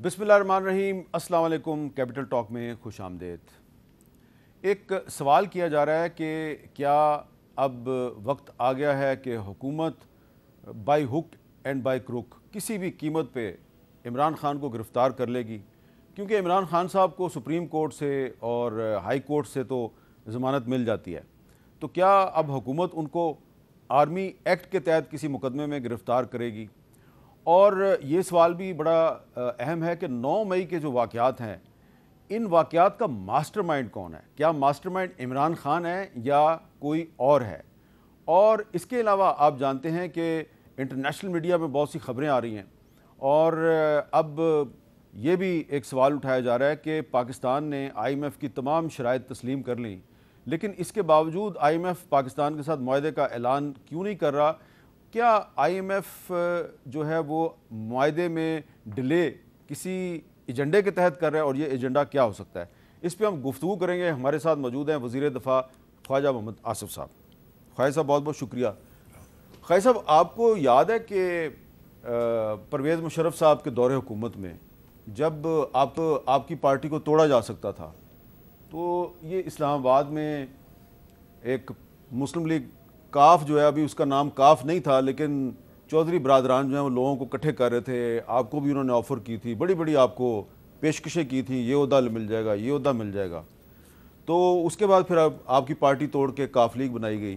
بسم اللہ الرحمن الرحیم۔ السلام علیکم۔ کیپٹل ٹاک میں خوش آمدید۔ ایک سوال کیا جا رہا ہے کہ کیا اب وقت آ گیا ہے کہ حکومت by hook and by crook کسی بھی قیمت پہ عمران خان کو گرفتار کر لے گی، کیونکہ عمران خان صاحب کو سپریم کورٹ سے اور ہائی کورٹ سے تو ضمانت مل جاتی ہے، تو کیا اب حکومت ان کو آرمی ایکٹ کے تحت کسی مقدمے میں گرفتار کرے گی؟ اور یہ سوال بھی بڑا اہم ہے کہ 9 مئی کے جو واقعات ہیں، ان واقعات کا ماسٹر مائنڈ کون ہے؟ کیا ماسٹر مائنڈ عمران خان ہے یا کوئی اور ہے؟ اور اس کے علاوہ آپ جانتے ہیں کہ انٹرنیشنل میڈیا میں بہت سی خبریں آ رہی ہیں، اور اب یہ بھی ایک سوال اٹھایا جا رہا ہے کہ پاکستان نے آئی ایم ایف کی تمام شرائط تسلیم کر لیں، لیکن اس کے باوجود آئی ایم ایف پاکستان کے ساتھ معاہدے کا اعلان کیوں نہیں کر رہا؟ کیا آئی ایم ایف جو ہے وہ معاہدے میں ڈیلے کسی ایجنڈے کے تحت کر رہا ہے، اور یہ ایجنڈا کیا ہو سکتا ہے؟ اس پہ ہم گفتگو کریں گے۔ ہمارے ساتھ موجود ہیں وزیر دفاع خواجہ محمد آصف صاحب۔ خواجہ صاحب بہت بہت شکریہ۔ خواجہ صاحب، آپ کو یاد ہے کہ پرویز مشرف صاحب کے دور حکومت میں جب آپ کی پارٹی کو توڑا جا سکتا تھا، تو یہ اسلام آباد میں ایک مسلم لیگ کاف جو ہے، ابھی اس کا نام کاف نہیں تھا، لیکن چودھری برادران جو ہیں وہ لوگوں کو اکٹھے کر رہے تھے، آپ کو بھی انہوں نے آفر کی تھی، بڑی بڑی آپ کو پیشکشیں کی تھیں، یہ عہدہ مل جائے گا، یہ عہدہ مل جائے گا۔ تو اس کے بعد پھر اب آپ کی پارٹی توڑ کے کاف لیگ بنائی گئی،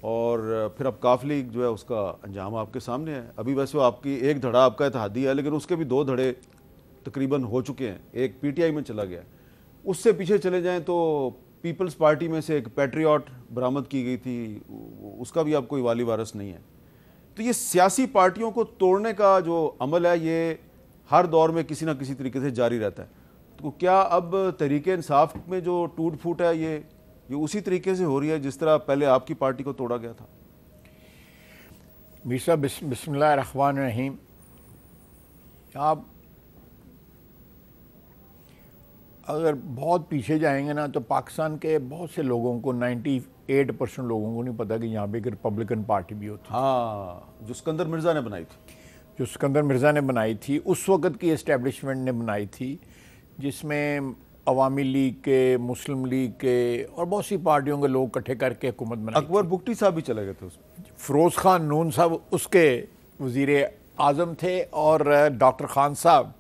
اور پھر اب کاف لیگ جو ہے اس کا انجام آپ کے سامنے ہے۔ ابھی ویسے آپ کی ایک دھڑا آپ کا اتحادی ہے، لیکن اس کے بھی 2 دھڑے تقریباً ہو چکے ہیں، ایک پی ٹی آئی میں چلا گیا۔ اس سے پیچھے چلے جائیں تو پیپلز پارٹی میں سے ایک پیٹریوٹ برآمد کی گئی تھی، اس کا بھی اب کوئی والی وارث نہیں ہے۔ تو یہ سیاسی پارٹیوں کو توڑنے کا جو عمل ہے، یہ ہر دور میں کسی نہ کسی طریقے سے جاری رہتا ہے۔ تو کیا اب تحریک انصاف میں جو ٹوٹ پھوٹ ہے، یہ اسی طریقے سے ہو رہی ہے جس طرح پہلے آپ کی پارٹی کو توڑا گیا تھا؟ میر صاحب، بسم اللہ الرحمن الرحیم۔ آپ اگر بہت پیچھے جائیں گے نا تو پاکستان کے بہت سے لوگوں کو 98% لوگوں کو نہیں پتا کہ یہاں پہ ایک ریپبلکن پارٹی بھی ہوتی ہے، ہاں، جو اسکندر مرزا نے بنائی تھی، جو اسکندر مرزا نے بنائی تھی، اس وقت کی اسٹیبلشمنٹ نے بنائی تھی، جس میں عوامی لیگ کے، مسلم لیگ کے اور بہت سی پارٹیوں کے لوگ اکٹھے کر کے حکومت بنائی تھی۔ اکبر بگٹی صاحب بھی چلے گئے تھے اس میں، فیروز خان نون صاحب اس کے وزیر اعظم تھے، اور ڈاکٹر خان صاحب،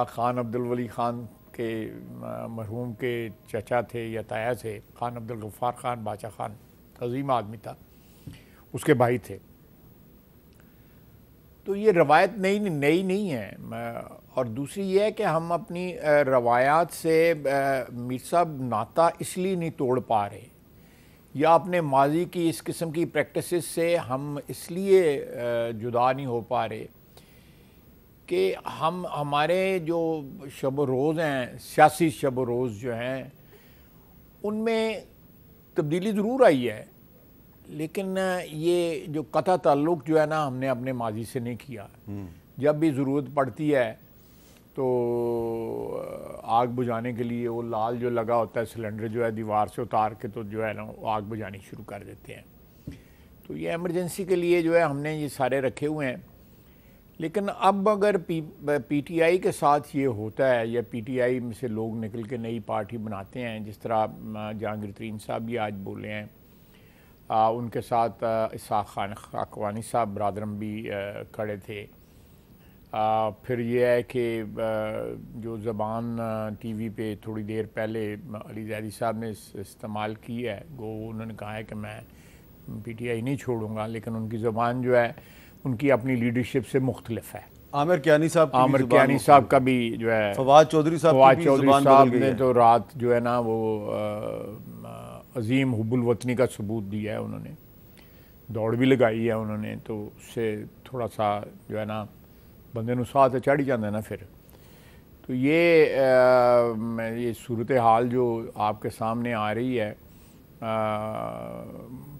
خان عبدالولی خان کے مرحوم کے چچا تھے یا تایا تھے، خان عبدالغفار خان باچا خان، عظیم آدمی تھا، اس کے بھائی تھے۔ تو یہ روایت نئی نہیں ہے، اور دوسری یہ ہے کہ ہم اپنی روایات سے میر صاحب ناطہ اس لیے نہیں توڑ پا رہے، یا اپنے ماضی کی اس قسم کی پریکٹسز سے ہم اس لیے جدا نہیں ہو پا رہے کہ ہمارے جو شب و روز ہیں، سیاسی شب و روز جو ہیں، ان میں تبدیلی ضرور آئی ہے، لیکن یہ جو قطع تعلق جو ہے نا، ہم نے اپنے ماضی سے نہیں کیا۔ جب بھی ضرورت پڑتی ہے تو آگ بجھانے کے لیے وہ لال جو لگا ہوتا ہے سلنڈر جو ہے، دیوار سے اتار کے تو جو ہے نا وہ آگ بجھانی شروع کر دیتے ہیں۔ تو یہ ایمرجنسی کے لیے جو ہے ہم نے یہ سارے رکھے ہوئے ہیں۔ لیکن اب اگر پی ٹی آئی کے ساتھ یہ ہوتا ہے، یا پی ٹی آئی میں سے لوگ نکل کے نئی پارٹی بناتے ہیں، جس طرح جہانگیر ترین صاحب بھی آج بولے ہیں، ان کے ساتھ اسحاق خان خاکوانی صاحب برادرم بھی کھڑے تھے۔ پھر یہ ہے کہ جو زبان ٹی وی پہ تھوڑی دیر پہلے علی زیدی صاحب نے استعمال کی ہے، وہ انہوں نے کہا ہے کہ میں پی ٹی آئی نہیں چھوڑوں گا، لیکن ان کی زبان جو ہے ان کی اپنی لیڈرشپ سے مختلف ہے۔ عامر کیانی صاحب کا بھی جو ہے، فواد چودھری صاحب نے تو رات جو ہے نا وہ عظیم حب الوطنی کا ثبوت دیا ہے، انہوں نے دوڑ بھی لگائی ہے انہوں نے، تو اس سے تھوڑا سا جو ہے نا بندے نو ساتھ چڑھ ہی جاندے نا پھر۔ تو یہ صورتحال جو آپ کے سامنے آ رہی ہے،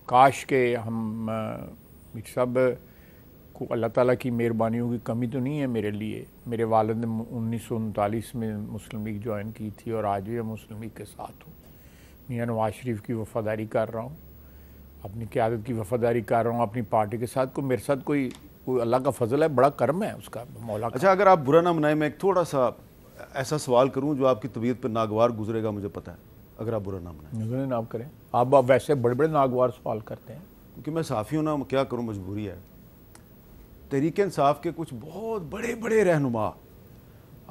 کاش کہ ہم سب کو اللہ تعالیٰ کی مہربانیوں کی کمی تو نہیں ہے میرے لیے۔ میرے والد نے 1939 میں مسلم لیگ جوائن کی تھی، اور آج بھی مسلم لیگ کے ساتھ ہوں۔ میاں نواز شریف کی وفاداری کر رہا ہوں، اپنی قیادت کی وفاداری کر رہا ہوں، اپنی پارٹی کے ساتھ۔ میرے ساتھ کوئی کوئی اللہ کا فضل ہے، بڑا کرم ہے اس کا مولا کا۔ اچھا اگر آپ برا نہ منائیں، میں ایک تھوڑا سا ایسا سوال کروں جو آپ کی طبیعت پہ ناگوار گزرے گا، مجھے پتہ ہے، اگر آپ برا نہ منائیں۔ نظر نام کریں آپ ویسے بڑے بڑے ناگوار سوال کرتے ہیں۔ کیونکہ میں صحافی ہوں نا، کیا کروں، مجبوری ہے۔ تحریک انصاف کے کچھ بہت بڑے بڑے رہنما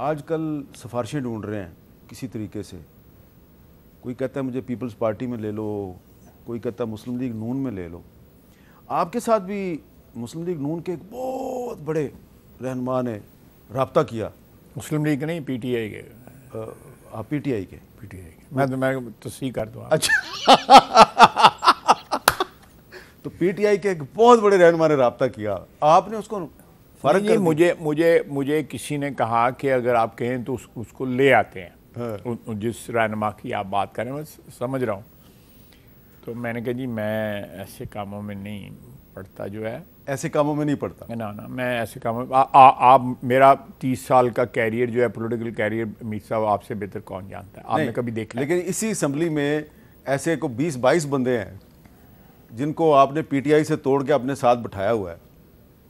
آج کل سفارشیں ڈھونڈ رہے ہیں کسی طریقے سے۔ کوئی کہتا ہے مجھے پیپلز پارٹی میں لے لو، کوئی کہتا ہے مسلم لیگ نون میں لے لو۔ آپ کے ساتھ بھی مسلم لیگ نون کے ایک بہت بڑے رہنما نے رابطہ کیا۔ مسلم لیگ نہیں، پی ٹی آئی کے۔ آپ پی ٹی آئی کے؟ پی ٹی آئی کے میں تصحیح کر دوں۔ اچھا تو پی ٹی آئی کے ایک بہت بڑے رہنما نے رابطہ کیا، آپ نے اس کو فرق کر مجھے کسی نے کہا کہ اگر آپ کہیں تو اس کو لے آتے ہیں، جس رہنما کی آپ بات کریں، میں سمجھ رہا ہوں۔ تو میں نے کہا جی میں ایسے کاموں میں نہیں پڑتا، جو ہے ایسے کاموں میں نہیں پڑتا۔ نا میں ایسے کاموں میں آپ میرا 30 سال کا کیریئر جو ہے، پولیٹیکل کیریئر، میر صاحب آپ سے بہتر کون جانتا ہے، آپ نے کبھی دیکھا؟ لیکن اسی اسمبلی میں ایسے کو 20-22 بندے ہیں جن کو آپ نے پی ٹی آئی سے توڑ کے اپنے ساتھ بٹھایا ہوا ہے،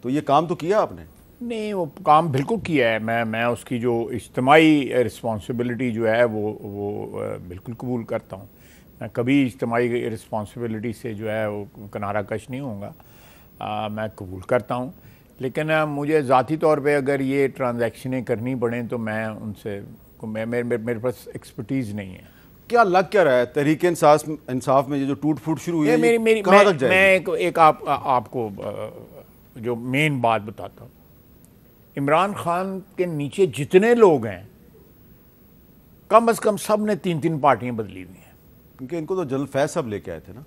تو یہ کام تو کیا آپ نے؟ نہیں، وہ کام بالکل کیا ہے۔ میں اس کی جو اجتماعی رسپانسبلٹی جو ہے وہ بالکل قبول کرتا ہوں۔ میں کبھی اجتماعی رسپانسبلٹی سے جو ہے وہ کنارہ کش نہیں ہوں گا، میں قبول کرتا ہوں۔ لیکن مجھے ذاتی طور پہ اگر یہ ٹرانزیکشنیں کرنی پڑیں تو میں ان سے میرے پاس ایکسپرٹیز نہیں ہے۔ کیا لگ کیا رہا ہے تحریک انصاف میں یہ جو ٹوٹ پھوٹ شروع ہوئی ہے، کہاں تک جائے گی؟ میں ایک آپ کو جو مین بات بتاتا ہوں، عمران خان کے نیچے جتنے لوگ ہیں کم از کم سب نے 3 پارٹیاں بدلی ہوئی ہیں۔ کیونکہ ان کو تو جنرل فیض صاحب لے کے آئے تھے نا۔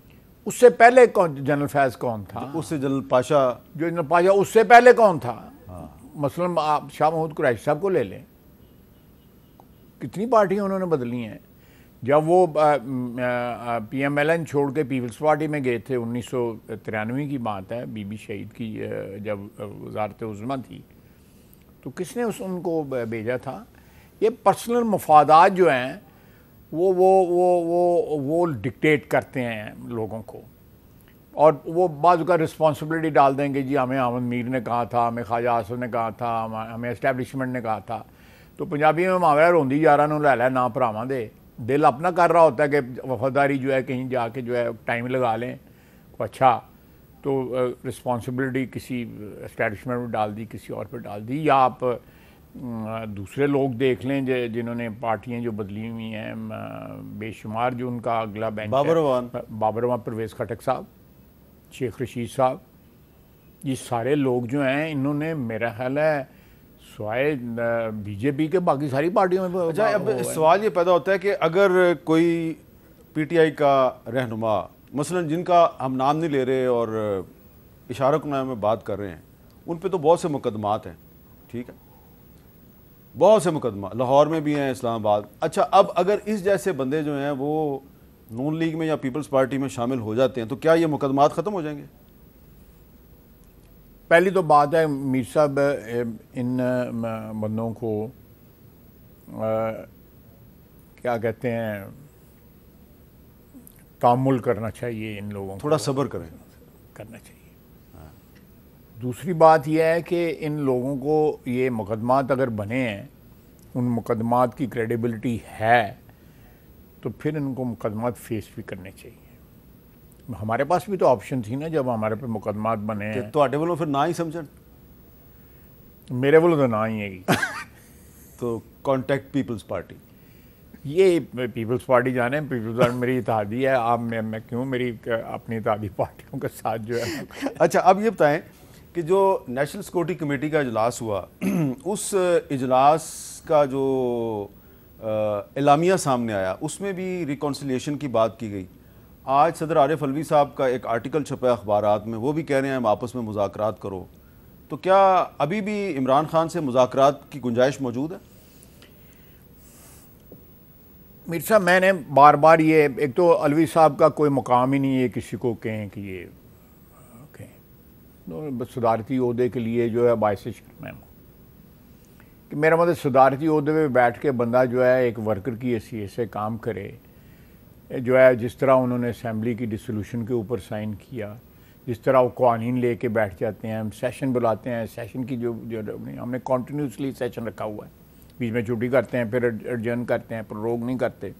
اس سے پہلے جنرل فیض کون تھا؟ اس سے جنرل پاشا، جو جنرل پاشا اس سے پہلے کون تھا؟ مثلا آپ شاہ محمود قریشی صاحب کو لے لیں، کتنی پارٹیاں انہوں نے بدلی ہیں۔ جب وہ پی ایم ایل این چھوڑ کے پیپلز پارٹی میں گئے تھے، 1993 کی بات ہے، بی بی شہید کی جب وزارت عظمیٰ تھی، تو کس نے ان کو بھیجا تھا؟ یہ پرسنل مفادات جو ہیں وہ ڈکٹیٹ کرتے ہیں لوگوں کو، اور وہ بعض کا رسپانسبلٹی ڈال دیں گے جی ہمیں احمد میر نے کہا تھا، ہمیں خواجہ آصف نے کہا تھا، ہمیں اسٹیبلشمنٹ نے کہا تھا۔ تو پنجابی میں محاورہ روندی یاراں نوں لے لے نا بھراواں دے، دل اپنا کر رہا ہوتا ہے کہ وفاداری جو ہے کہیں جا کے جو ہے ٹائم لگا لیں، اچھا تو رسپانسبلٹی کسی اسٹیبلشمنٹ پہ ڈال دی، کسی اور پہ ڈال دی۔ یا آپ دوسرے لوگ دیکھ لیں جنہوں نے پارٹیاں جو بدلی ہوئی ہیں، بے شمار جو ان کا اگلا بینچ ہے، بابر اعوان، پرویز خٹک صاحب، شیخ رشید صاحب، یہ سارے لوگ جو ہیں انہوں نے میرا خیال ہے سوائے بی جے پی کے باقی ساری پارٹیوں میں۔ اچھا اب سوال یہ پیدا ہوتا ہے کہ اگر کوئی پی ٹی آئی کا رہنما، مثلا جن کا ہم نام نہیں لے رہے اور اشارہ کنایہ میں بات کر رہے ہیں، ان پہ تو بہت سے مقدمات ہیں، ٹھیک ہے، بہت سے مقدمات لاہور میں بھی ہیں، اسلام آباد۔ اچھا اب اگر اس جیسے بندے جو ہیں وہ نون لیگ میں یا پیپلز پارٹی میں شامل ہو جاتے ہیں تو کیا یہ مقدمات ختم ہو جائیں گے؟ پہلی تو بات ہے میر صاحب، ان بندوں کو کیا کہتے ہیں، تحمل کرنا چاہیے، ان لوگوں کو تھوڑا صبر کرنا چاہیے۔ دوسری بات یہ ہے کہ ان لوگوں کو یہ مقدمات اگر بنے ہیں، ان مقدمات کی کریڈیبلٹی ہے تو پھر ان کو مقدمات فیس بھی کرنے چاہیے۔ ہمارے پاس بھی تو آپشن تھی نا جب ہمارے پہ مقدمات بنے ہیں۔ تو آٹے والوں پھر نہ ہی سمجھن، میرے والوں تو نہ ہی ہے گی تو کانٹیکٹ پیپلز پارٹی۔ یہ پیپلز پارٹی جانے، پیپلز پارٹی میری اتحادی ہے، آپ میں کیوں میری اپنی اتحادی پارٹیوں کے ساتھ جو ہے۔ اچھا اب یہ بتائیں کہ جو نیشنل سیکورٹی کمیٹی کا اجلاس ہوا، اس اجلاس کا جو اعلامیہ سامنے آیا اس میں بھی ریکانسیلیشن کی بات کی گئی۔ آج صدر عارف علوی صاحب کا ایک آرٹیکل چھپا اخبارات میں، وہ بھی کہہ رہے ہیں ہم آپس میں مذاکرات کرو، تو کیا ابھی بھی عمران خان سے مذاکرات کی گنجائش موجود ہے؟ میر صاحب میں نے بار بار یہ، ایک تو علوی صاحب کا کوئی مقام ہی نہیں ہے کسی کو کہیں کہ یہ صدارتی عہدے کے لیے جو ہے باعث شرم ہے کہ میرا مطلب صدارتی عہدے پہ بیٹھ کے بندہ جو ہے ایک ورکر کی حیثیت سے کام کرے، جو ہے جس طرح انہوں نے اسمبلی کی ڈسولوشن کے اوپر سائن کیا، جس طرح وہ قوانین لے کے بیٹھ جاتے ہیں, ہم سیشن بلاتے ہیں, سیشن کی جو ہم نے کنٹینیوسلی سیشن رکھا ہوا ہے, بیچ میں چھٹی کرتے ہیں, پھر ایڈجرن کرتے ہیں, پھر روک نہیں کرتے.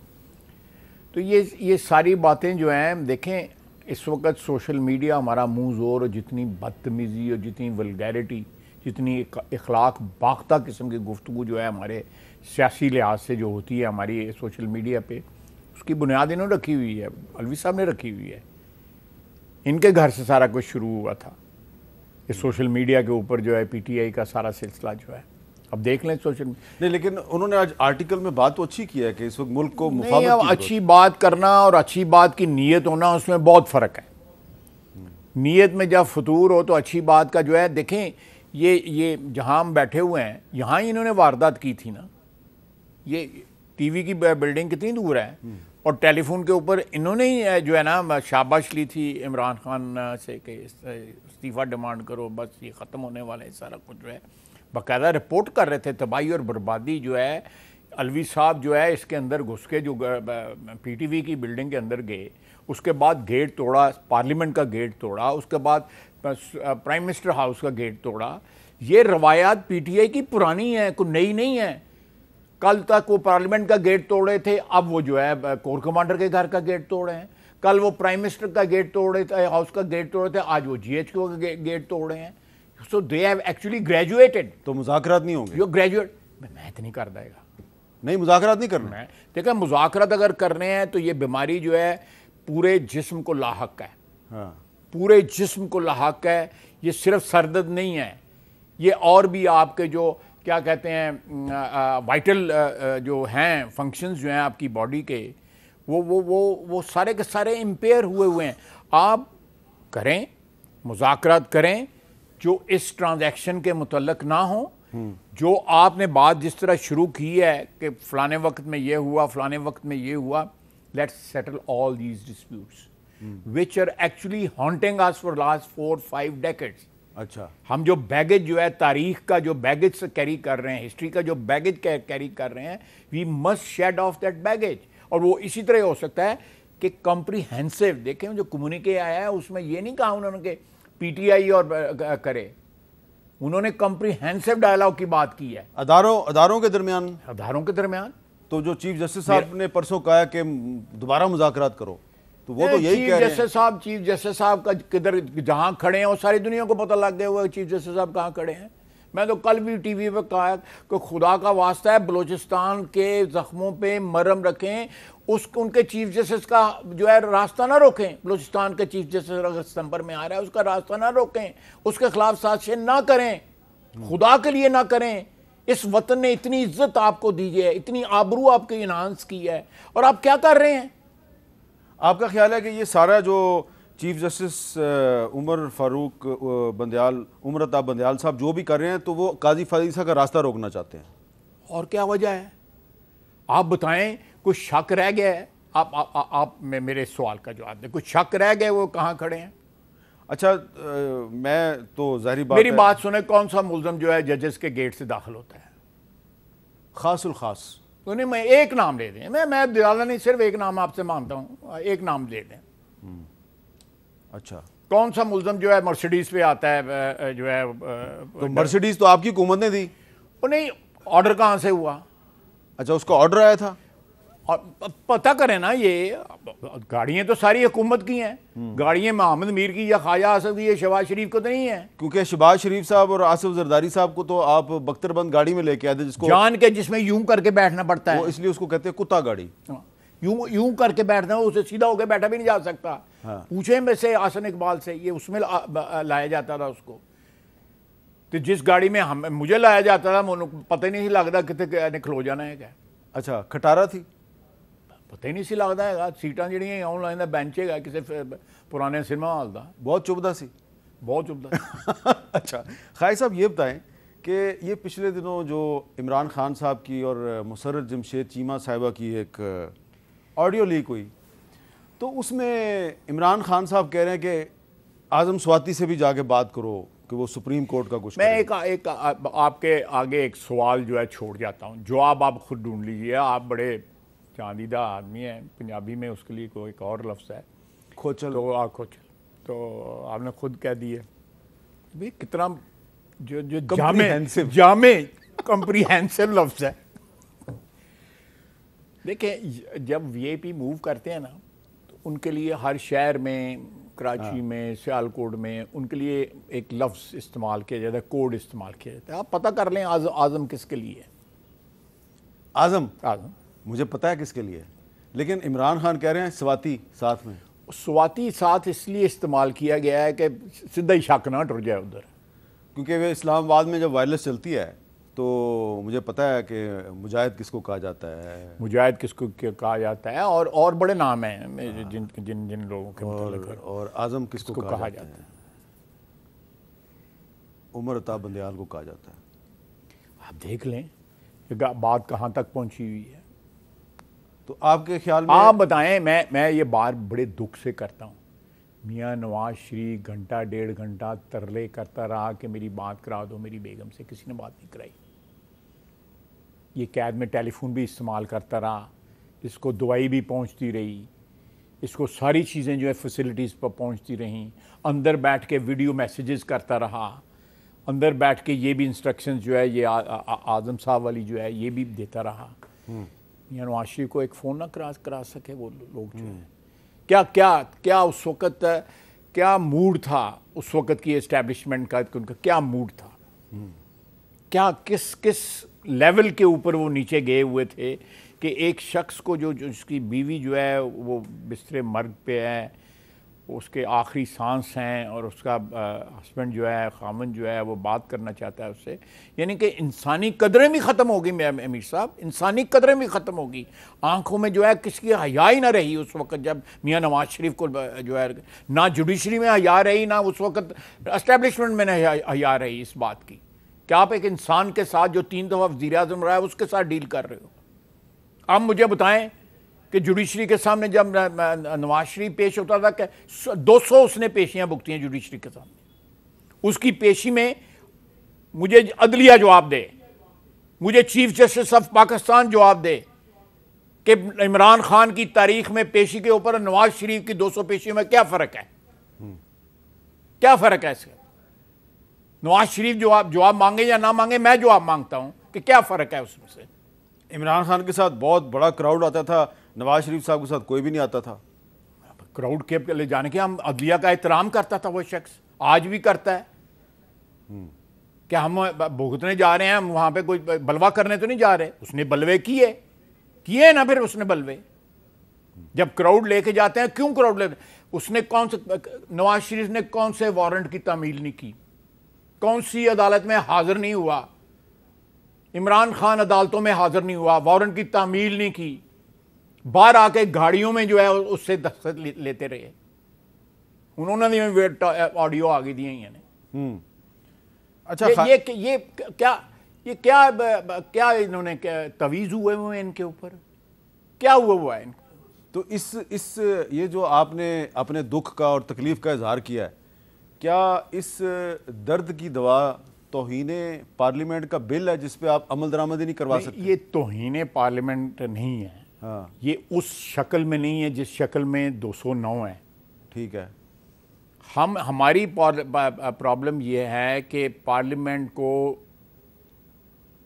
تو یہ ساری باتیں جو ہیں, دیکھیں اس وقت سوشل میڈیا ہمارا منہ زور, اور جتنی بدتمیزی اور جتنی ولگیرٹی, جتنی اخلاق باختہ قسم کی گفتگو جو ہے ہمارے سیاسی لحاظ سے جو ہوتی ہے ہماری سوشل میڈیا پہ, اس کی بنیاد انہوں نے رکھی ہوئی ہے, الوی صاحب نے رکھی ہوئی ہے. ان کے گھر سے سارا کچھ شروع ہوا تھا. یہ سوشل میڈیا کے اوپر جو ہے پی ٹی آئی کا سارا سلسلہ جو ہے, اب دیکھ لیں سوشل نہیں, لیکن انہوں نے آج آرٹیکل میں بات تو اچھی کی ہے کہ اس وقت ملک کو نہیں, مفاہمت اب کی اچھی بات کرنا اور اچھی بات کی نیت ہونا, اس میں بہت فرق ہے. نیت میں جب فطور ہو تو اچھی بات کا جو ہے, دیکھیں یہ جہاں ہم بیٹھے ہوئے ہیں یہاں ہی انہوں نے واردات کی تھی نا. یہ ٹی وی کی بلڈنگ کتنی دور ہے, اور ٹیلی فون کے اوپر انہوں نے ہی جو ہے نا شاباش لی تھی عمران خان سے کہ استعفیٰ ڈیمانڈ کرو, بس یہ ختم ہونے والا ہے سارا کچھ جو ہے. باقاعدہ رپورٹ کر رہے تھے تباہی اور بربادی جو ہے. الوی صاحب جو ہے اس کے اندر گھس کے جو پی ٹی وی کی بلڈنگ کے اندر گئے, اس کے بعد گیٹ توڑا, پارلیمنٹ کا گیٹ توڑا, اس کے بعد پرائم منسٹر ہاؤس کا گیٹ توڑا. یہ روایات پی ٹی آئی کی پرانی ہیں, کوئی نئی نہیں ہے. کل تک وہ پارلیمنٹ کا گیٹ توڑے تھے, اب وہ جو ہے کور کمانڈر کے گھر کا گیٹ توڑے ہیں. کل وہ پرائم منسٹر کا گیٹ توڑے تھے, ہاؤس کا گیٹ توڑے تھے, آج وہ جی ایچ کو گیٹ توڑے ہیں. سو دے ہیو ایکچولی گریجویٹڈ. تو مذاکرات نہیں ہوں گے؟ جو گریجویٹ میں تو نہیں کر دے گا. نہیں, مذاکرات نہیں کرنا. دیکھیں مذاکرات اگر کرنے ہیں تو یہ بیماری جو ہے پورے جسم کو لاحق ہے. ہاں, پورے جسم کو لاحق ہے. یہ صرف سر درد نہیں ہے, یہ اور بھی آپ کے جو کیا کہتے ہیں وائٹل جو ہیں فنکشنز جو ہیں آپ کی باڈی کے, وہ سارے کے سارے امپیئر ہوئے ہیں. آپ کریں مذاکرات کریں جو اس ٹرانزیکشن کے متعلق نہ ہوں. جو آپ نے بات جس طرح شروع کی ہے کہ فلانے وقت میں یہ ہوا, فلانے وقت میں یہ ہوا, let's settle all these disputes which are actually haunting us for last 4-5 decades. اچھا, ہم جو بیگیج جو ہے تاریخ کا جو بیگیج سے کیری کر رہے ہیں, ہسٹری کا جو بیگیج کیری کر رہے ہیں, we must shed off that baggage. اور وہ اسی طرح ہو سکتا ہے کہ کمپریہنسو, دیکھیں جو کمیونیکے آیا ہے اس میں یہ نہیں کہا انہوں نے کہ پی ٹی آئی اور کرے, انہوں نے کمپریہنسو ڈائلاگ کی بات کی ہے اداروں کے درمیان. اداروں کے درمیان تو جو چیف جسٹس صاحب نے پرسوں کہا کہ دوبارہ مذاکرات کرو, تو وہ تو یہی کہہ رہے ہیں. چیف جسٹس صاحب کا کدھر جہاں کھڑے ہیں وہ ساری دنیا کو پتہ لگ گیا ہوا ہے چیف جسٹس صاحب کہاں کھڑے ہیں. میں تو کل بھی ٹی وی پہ کہا کہ خدا کا واسطہ ہے بلوچستان کے زخموں پہ مرہم رکھیں, ان کے چیف جسٹس کا جو ہے راستہ نہ روکیں. بلوچستان کے چیف جسٹس اگر ستمبر میں آ رہا ہے اس کا راستہ نہ روکیں, اس کے خلاف سازشیں نہ کریں, خدا کے لیے نہ کریں. اس وطن نے اتنی عزت آپ کو دی ہے, اتنی آبرو آپ کی انہانس کی ہے, اور آپ کیا کر رہے ہیں؟ آپ کا خیال ہے کہ یہ سارا جو چیف جسٹس عمر فاروق بندیال, عمر عطاب بندیال صاحب جو بھی کر رہے ہیں تو وہ قاضی فیصل کا راستہ روکنا چاہتے ہیں؟ اور کیا وجہ ہے آپ بتائیں. کچھ شک رہ گیا ہے؟ آپ میرے سوال کا جواب دیں, کچھ شک رہ گئے وہ کہاں کھڑے ہیں؟ اچھا, میں تو ظاہری بات میری بات سنیں, کون سا ملزم جو ہے ججز کے گیٹ سے داخل ہوتا ہے؟ خاص الخاص. تو نہیں, میں ایک نام لے دیں, میں زیادہ نہیں, صرف ایک نام آپ سے مانتا ہوں, ایک نام لے دیں. اچھا, کون سا ملزم جو ہے مرسیڈیز پہ آتا ہے جو ہے؟ تو مرسیڈیز تو آپ کی حکومت نے دی. وہ نہیں, آرڈر کہاں سے ہوا؟ اچھا, اس کا آرڈر آیا تھا. اور پتہ کریں نا, یہ گاڑیاں تو ساری حکومت کی ہیں. گاڑیاں محمد میر کی یا خواجہ آصف کی یا شہباز شریف کو تو نہیں ہیں. کیونکہ شہباز شریف صاحب اور آصف زرداری صاحب کو تو آپ بختر بند گاڑی میں لے کے آئے تھے, جس کو جان کے جس میں یوں کر کے بیٹھنا پڑتا ہے, وہ اس لیے اس کو کہتے ہیں کتا گاڑی. یوں کر کے بیٹھنا, اسے سیدھا ہو کے بیٹھا بھی نہیں جا سکتا. پوچھیں میں سے حسن اقبال سے, یہ اس میں لایا جاتا تھا اس کو. تو جس گاڑی میں مجھے لایا جاتا تھا پتہ ہی نہیں لگتا کتنے کھلو جانا ہے کیا. اچھا, کھٹارا تھی, پتہ ہی نہیں سی لگتا ہے. سیٹاں جڑیاں آن لائن بینچے گا کسی پرانے سنیما ہال دا, بہت چبھدا سی, بہت چبھدا. اچھا, خالد صاحب یہ بتائیں کہ یہ پچھلے دنوں جو عمران خان صاحب کی اور مسرت جمشید چیمہ صاحبہ کی ایک آڈیو لیک ہوئی, تو اس میں عمران خان صاحب کہہ رہے ہیں کہ اعظم سواتی سے بھی جا کے بات کرو کہ وہ سپریم کورٹ کا کچھ. میں ایک آپ کے آگے ایک سوال جو ہے چھوڑ جاتا ہوں, جواب آپ خود ڈھونڈ لیجیے. آپ بڑے چاندیدہ آدمی ہیں, پنجابی میں اس کے لیے کوئی ایک اور لفظ ہے, کھوچل. تو کھوچل. تو آپ نے خود کہہ دیا بھئی کتنا جو جامع کمپریہنسو لفظ ہے. دیکھیں جب وی آئی پی موو کرتے ہیں نا تو ان کے لیے ہر شہر میں, کراچی میں, سیالکوٹ میں, ان کے لیے ایک لفظ استعمال کیا جاتا ہے, کوڈ استعمال کیا جاتا ہے. آپ پتہ کر لیں اعظم کس کے لیے ہے. اعظم مجھے پتہ ہے کس کے لیے, لیکن عمران خان کہہ رہے ہیں سواتی ساتھ میں. سواتی ساتھ اس لیے استعمال کیا گیا ہے کہ سیدھا ہی شک نہ ٹر جائے ادھر, کیونکہ وہ اسلام آباد میں جب وائرلیس چلتی ہے تو مجھے پتہ ہے کہ مجاہد کس کو کہا جاتا ہے, مجاہد کس کو کہا جاتا ہے, اور بڑے نام ہیں جن لوگوں کے متعلق, اور اعظم کس کو کہا جاتا ہے, عمر عطا بندیال کو کہا جاتا ہے. آپ دیکھ لیں بات کہاں تک پہنچی ہوئی ہے. تو آپ کے خیال میں آپ بتائیں, میں یہ بات بڑے دکھ سے کرتا ہوں, میاں نواز شریف گھنٹہ ڈیڑھ گھنٹہ ترلے کرتا رہا کہ میری بات کرا دو میری بیگم سے, کسی نے بات نہیں کرائی. یہ قید میں ٹیلی فون بھی استعمال کرتا رہا, اس کو دوائی بھی پہنچتی رہی, اس کو ساری چیزیں جو ہے فیسلٹیز پر پہنچتی رہیں, اندر بیٹھ کے ویڈیو میسیجز کرتا رہا, اندر بیٹھ کے یہ بھی انسٹرکشنز جو ہے یہ اعظم صاحب والی جو ہے یہ بھی دیتا رہا. میاں نواز شریف کو ایک فون نہ کرا سکے وہ لوگ جو ہیں. کیا اس وقت کیا موڈ تھا اس وقت کی اسٹیبلشمنٹ کا, ان کا کیا موڈ تھا, کیا کس لیول کے اوپر وہ نیچے گئے ہوئے تھے کہ ایک شخص کو جو اس کی بیوی جو ہے وہ بستر مرگ پہ ہے, اس کے آخری سانس ہیں, اور اس کا ہسبینڈ جو ہے, خامن جو ہے, وہ بات کرنا چاہتا ہے اس سے. یعنی کہ انسانی قدریں بھی ختم ہو گئی امیر صاحب, انسانی قدریں بھی ختم ہو گئی. آنکھوں میں جو ہے کس کی حیا ہی نہ رہی اس وقت جب میاں نواز شریف کو جو ہے, نہ جوڈیشری میں حیا رہی, نہ اس وقت اسٹیبلشمنٹ میں حیا رہی اس بات کی کہ آپ ایک انسان کے ساتھ جو 3 دفعہ وزیر اعظم رہا ہے اس کے ساتھ ڈیل کر رہے ہو. اب مجھے بتائیں کہ جوڈیشری کے سامنے جب نواز شریف پیش ہوتا تھا کہ 200 اس نے پیشیاں بکتی ہیں جوڈیشری کے سامنے, اس کی پیشی میں مجھے عدلیہ جواب دے, مجھے چیف جسٹس آف پاکستان جواب دے کہ عمران خان کی تاریخ میں پیشی کے اوپر نواز شریف کی 200 پیشیوں میں کیا فرق ہے, کیا فرق ہے اس کا. نواز شریف جواب مانگے یا نہ مانگے, میں جواب مانگتا ہوں کہ کیا فرق ہے اس میں سے. عمران خان کے ساتھ بہت بڑا کراؤڈ آتا تھا, نواز شریف صاحب کے ساتھ کوئی بھی نہیں آتا تھا. کراؤڈ کے لے جانے کے ہم عدلیہ کا احترام کرتا تھا وہ شخص, آج بھی کرتا ہے. کہ ہم بھگتنے جا رہے ہیں, ہم وہاں پہ کوئی بلوا کرنے تو نہیں جا رہے. اس نے بلوے کیے نا, پھر اس نے بلوے جب کراؤڈ لے کے جاتے ہیں, کیوں کراؤڈ لے, اس نے کون سے, نواز شریف نے کون سے وارنٹ کی تعمیل نہیں کی, کون سی عدالت میں حاضر نہیں ہوا, عمران خان عدالتوں میں حاضر نہیں ہوا, وارنٹ کی تعمیل نہیں کی, باہر آ کے گاڑیوں میں جو ہے اس سے دستخط لیتے رہے. انہوں نے آڈیو آگے دیے ہیں. اچھا یہ کیا انہوں نے تویز ہوئے ہیں ان کے اوپر, کیا ہوا ہے ان کو. تو اس یہ جو آپ نے اپنے دکھ کا اور تکلیف کا اظہار کیا ہے, کیا اس درد کی دوا توہین پارلیمنٹ کا بل ہے جس پہ آپ عمل درآمدی نہیں کروا سکتے؟ یہ توہین پارلیمنٹ نہیں ہے, یہ اس شکل میں نہیں ہے جس شکل میں 209 ہے. ٹھیک ہے. ہماری پرابلم یہ ہے کہ پارلیمنٹ کو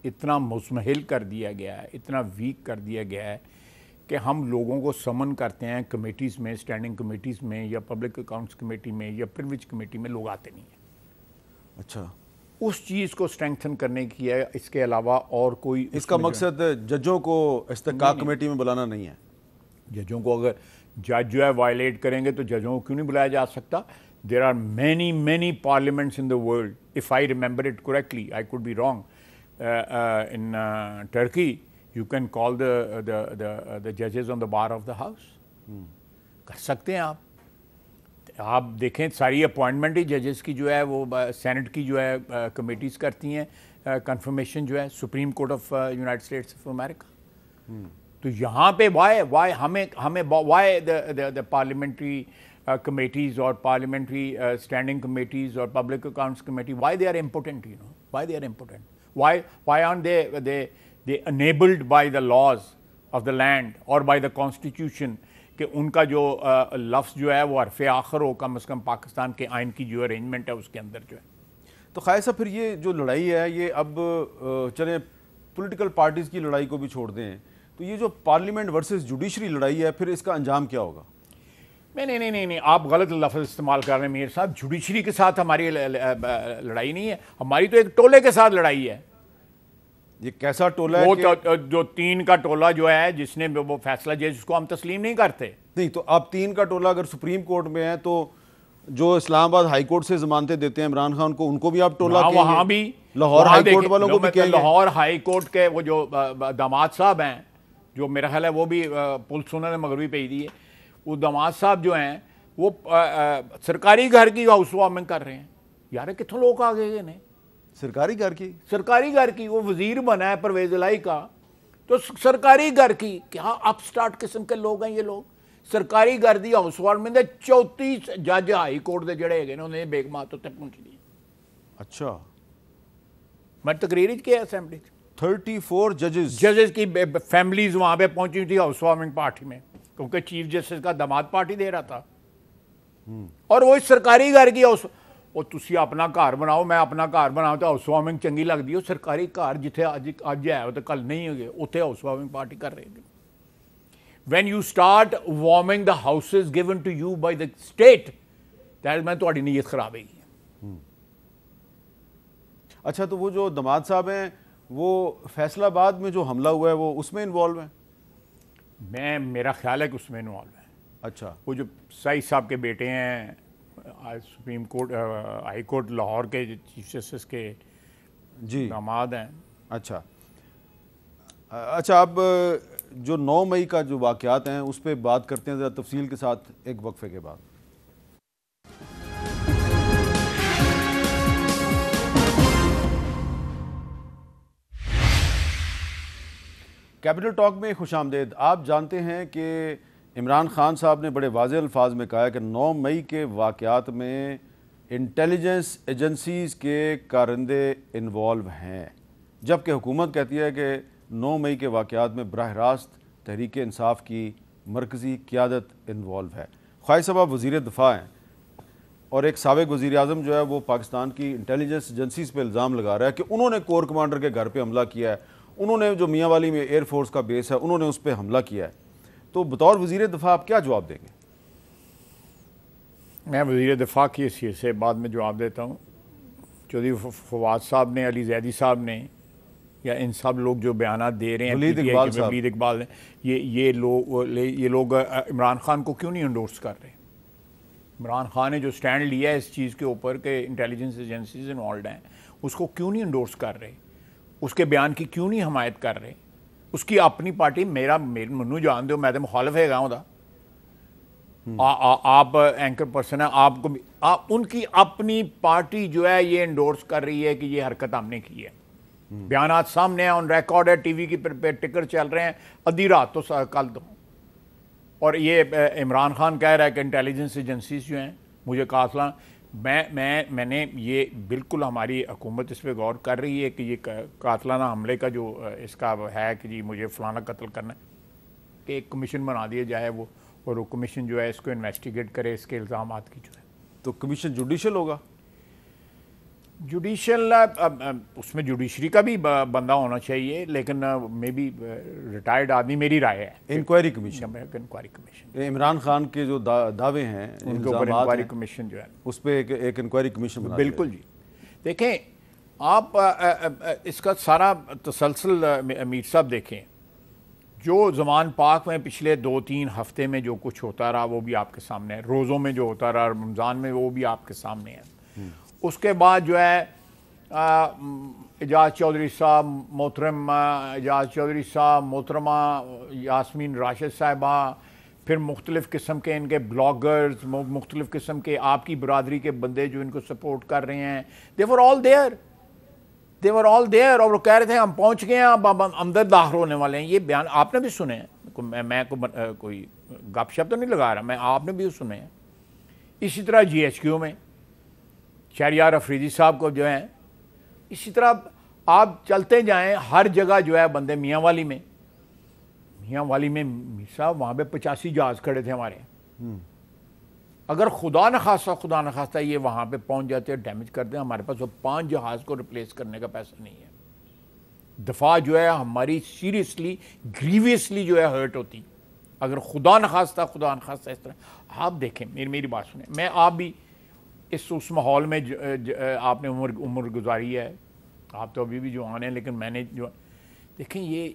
اتنا مزمحل کر دیا گیا ہے, اتنا ویک کر دیا گیا ہے کہ ہم لوگوں کو سمن کرتے ہیں کمیٹیز میں, اسٹینڈنگ کمیٹیز میں, یا پبلک اکاؤنٹس کمیٹی میں, یا پریویلیج کمیٹی میں, لوگ آتے نہیں ہیں. اچھا, اس چیز کو اسٹرینگتھن کرنے کی ہے, اس کے علاوہ اور کوئی. اس کا مقصد ججوں کو استحقاق کمیٹی میں بلانا نہیں ہے. ججوں کو اگر جج جو ہے وائلیٹ کریں گے تو ججوں کو کیوں نہیں بلایا جا سکتا. There are many parliaments in the world. If I remember it correctly, I could be wrong. In Turkey, you can call the judges on the bar of the house. کر سکتے ہیں آپ دیکھیں ساری اپوائنٹمنٹ ہی ججز کی جو ہے وہ سینٹ کی جو ہے کمیٹیز کرتی ہیں, کنفرمیشن جو ہے supreme court of United States of America. تو یہاں پہ وائی ہمیں why the parliamentary committees or parliamentary standing committees or public accounts committee, why they are important, why they are important, why aren't they enabled by the laws of the land or by the constitution کہ ان کا جو لفظ جو ہے وہ حرف آخر ہو کم از کم پاکستان کے آئین کی جو ارینجمنٹ ہے اس کے اندر جو ہے. تو خیر صاحب پھر یہ جو لڑائی ہے یہ اب چلیں پولیٹیکل پارٹیز کی لڑائی کو بھی چھوڑ دیں, تو یہ جو پارلیمنٹ ورسز جوڈیشری لڑائی ہے پھر اس کا انجام کیا ہوگا؟ نہیں, آپ غلط لفظ استعمال کر رہے ہیں میر صاحب. جوڈیشری کے ساتھ ہماری لڑائی نہیں ہے, ہماری تو ایک ٹولے کے ساتھ لڑائی ہے. یہ کیسا ٹولہ ہے؟ وہ جو 3 کا ٹولہ جو ہے جس نے وہ فیصلہ دیا جس کو ہم تسلیم نہیں کرتے. نہیں تو اب 3 کا ٹولہ اگر سپریم کورٹ میں ہے تو جو اسلام آباد ہائی کورٹ سے ضمانتیں دیتے ہیں عمران خان کو, ان کو بھی آپ ٹولہ کہیں گے؟ وہاں بھی لاہور ہائی کورٹ والوں کو بھی کہیں گے؟ لاہور ہائی کورٹ کے وہ جو داماد صاحب ہیں, جو میرا خیال ہے وہ بھی پولیس انہوں نے مغربی بھیج دی ہے, وہ داماد صاحب جو ہیں وہ سرکاری گھر کی ہاؤس وارمنگ کر رہے ہیں. یار کتنے لوگ آ گئے ہیں سرکاری گھر کی؟ سرکاری گھر کی. وہ وزیر بنا ہے پرویز الہی کا, تو سرکاری گھر کی کیا اپ سٹارٹ قسم کے لوگ ہیں یہ لوگ. سرکاری گھر دی ہاؤس وارمنگ دے 34 جج ہائی کورٹ دے جڑے گئے انہوں نے بیگمات تے پہنچ دی. اچھا, میں تقریر کیا اسمبلی 34 ججز کی فیملیز وہاں پہ پہنچی تھی ہاؤس وارمنگ پارٹی میں, کیونکہ چیف جسٹس کا داماد پارٹی دے رہا تھا. اور وہ سرکاری گھر کی ہاؤس, وہ تسی اپنا گھر بناؤ, میں اپنا گھر بناؤ تو ہاؤس وارمنگ چنگی لگتی ہے. سرکاری گھر جتنے اج ہے وہ تو کل نہیں ہوگے, اتنے ہاؤس وارمنگ پارٹی کر رہے ہیں. When you start warming the houses given to you by the state, that میں تہاڈی نیت خراب ہے. اچھا, تو وہ جو داماد صاحب ہیں وہ فیصل آباد میں جو حملہ ہوا ہے وہ اس میں انوالو ہیں؟ میرا خیال ہے کہ اس میں انوالو ہیں. اچھا, وہ جو سعید صاحب کے بیٹے ہیں supreme court high court Lahore کے چیف جسٹس کے جی داماد ہیں. اچھا, اب جو 9 مئی کا جو واقعات ہیں اس پہ بات کرتے ہیں ذرا تفصیل کے ساتھ ایک وقفے کے بعد. کیپٹل ٹاک میں خوش آمدید. آپ جانتے ہیں کہ عمران خان صاحب نے بڑے واضح الفاظ میں کہا ہے کہ 9 مئی کے واقعات میں انٹیلیجنس ایجنسیز کے کارندے انوالو ہیں, جبکہ حکومت کہتی ہے کہ 9 مئی کے واقعات میں براہ راست تحریک انصاف کی مرکزی قیادت انوالو ہے. خواہش صاحب آپ وزیر دفاع ہیں اور ایک سابق وزیر اعظم جو ہے وہ پاکستان کی انٹیلیجنس ایجنسیز پہ الزام لگا رہا ہے کہ انہوں نے کور کمانڈر کے گھر پہ حملہ کیا ہے, انہوں نے جو میاں والی میں ایئر فورس کا بیس ہے انہوں نے اس پہ حملہ کیا ہے. تو بطور وزیر دفاع آپ کیا جواب دیں گے؟ میں وزیر دفاع کی حیثیت سے بعد میں جواب دیتا ہوں. چودھری فواد صاحب نے, علی زیدی صاحب نے, یا ان سب لوگ جو بیانات دے رہے ہیں, ولید اقبال نے, یہ لوگ عمران خان کو کیوں نہیں انڈورس کر رہے؟ عمران خان نے جو سٹینڈ لیا ہے اس چیز کے اوپر کہ انٹیلیجنس ایجنسیز انوالوڈ ہیں, اس کو کیوں نہیں انڈورس کر رہے؟ اس کے بیان کی کیوں نہیں حمایت کر رہے؟ اس کی اپنی پارٹی, منو جان دو, میں تو مخالف ہے گاؤں دا, آپ اینکر پرسن ہیں, آپ کو بھی ان کی اپنی پارٹی جو ہے یہ انڈورس کر رہی ہے کہ یہ حرکت ہم نے کی ہے. بیانات سامنے ہیں, آن ریکارڈ ہے, ٹی وی کی پہ ٹکر چل رہے ہیں, ادھی رات تو کل تو. اور یہ عمران خان کہہ رہا ہے کہ انٹیلیجنس ایجنسیز جو ہیں مجھے قاتلہ, میں نے یہ بالکل ہماری حکومت اس پہ غور کر رہی ہے کہ یہ قاتلانہ حملے کا جو اس کا ہے کہ جی مجھے فلانا قتل کرنا ہے, کہ ایک کمیشن بنا دیا جائے وہ, اور وہ کمیشن جو ہے اس کو انویسٹیگیٹ کرے اس کے الزامات کی جو ہے. تو کمیشن جوڈیشل ہوگا؟ جوڈیشل, اس میں جوڈیشری کا بھی بندہ ہونا چاہیے, لیکن مے بی ریٹائرڈ آدمی, میری رائے ہے. Inquiry commission, inquiry commission, Imran Khan کے جو دعوے ہیں ان کے اوپر انکوائری کمیشن جو ہے اس پہ ایک انکوائری کمیشن بنا. بالکل جی. دیکھیں آپ اس کا سارا تسلسل امیر صاحب دیکھیں, جو زمان پاک میں پچھلے 2-3 ہفتے میں جو کچھ ہوتا رہا وہ بھی آپ کے سامنے ہے, روزوں میں جو ہوتا رہا رمضان میں وہ بھی آپ کے سامنے ہے. اس کے بعد جو ہے اعجاز چودھری صاحب, محترم اعجاز چودھری صاحب, محترمہ یاسمین راشد صاحبہ, پھر مختلف قسم کے ان کے بلاگرز, مختلف قسم کے آپ کی برادری کے بندے جو ان کو سپورٹ کر رہے ہیں, they were all there, اور وہ کہہ رہے تھے ہم پہنچ گئے ہیں, اب اندر داخل ہونے والے ہیں. یہ بیان آپ نے بھی سنے ہیں, میں کوئی گپ شپ تو نہیں لگا رہا, آپ نے بھی سنے ہیں. اسی طرح جی ایچ کیو میں شہریار افریدی صاحب کو جو ہیں, اسی طرح آپ چلتے جائیں ہر جگہ جو ہے بندے, میاں والی میاں والی میں میر صاحب وہاں پہ 85 جہاز کھڑے تھے ہمارے. اگر خدا نخواستہ یہ وہاں پہ پہنچ جاتے ڈیمیج کر دیں, ہمارے پاس وہ 5 جہاز کو ریپلیس کرنے کا پیسہ نہیں ہے. دفاع جو ہے ہماری سیریسلی گریویسلی جو ہے ہرٹ ہوتی اگر خدا نخواستہ اس طرح. آپ دیکھیں میری بات سنیں, میں آپ بھی اس ماحول میں آپ نے عمر گزاری ہے, آپ تو ابھی بھی جوان ہیں, لیکن میں نے جو دیکھیں یہ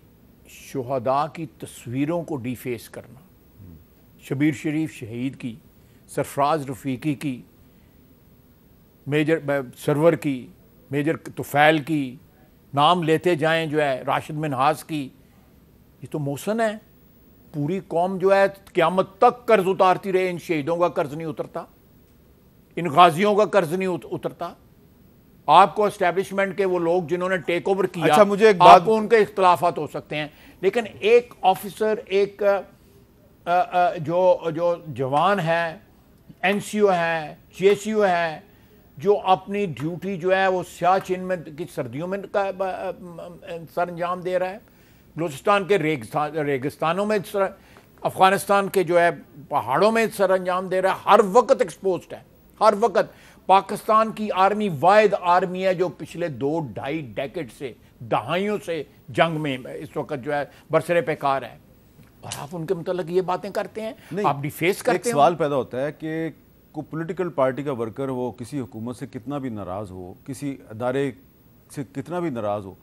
شہداء کی تصویروں کو ڈیفیس کرنا, شبیر شریف شہید کی, سرفراز رفیقی کی, میجر سرور کی, میجر طفیل کی, نام لیتے جائیں جو ہے راشد منہاس کی, یہ تو محسن ہے. پوری قوم جو ہے قیامت تک قرض اتارتی رہے, ان شہیدوں کا قرض نہیں اترتا, ان غازیوں کا قرض نہیں اترتا. آپ کو اسٹیبلشمنٹ کے وہ لوگ جنہوں نے ٹیک اوور کیا, اچھا مجھے ایک بات, آپ کو ان کے اختلافات ہو سکتے ہیں, لیکن ایک آفیسر, ایک جو جوان ہے, این سی او ہے, جے سی او ہے, جو اپنی ڈیوٹی جو ہے وہ سیاچن میں کی سردیوں میں سر انجام دے رہا ہے, بلوچستان کے ریگستانوں میں افغانستان کے جو ہے پہاڑوں میں سر انجام دے رہا ہے, ہر وقت ایکسپوزڈ ہے, ہر وقت. پاکستان کی آرمی واحد آرمی ہے جو پچھلے 2-2.5 ڈیکیڈ سے, دہائیوں سے جنگ میں اس وقت جو ہے برسر پیکار ہے, اور آپ ان کے متعلق یہ باتیں کرتے ہیں, آپ ڈیفیس کرتے ہیں. ایک سوال پیدا ہوتا ہے کہ کوئی پولیٹیکل پارٹی کا ورکر وہ کسی حکومت سے کتنا بھی ناراض ہو, کسی ادارے سے کتنا بھی ناراض ہو,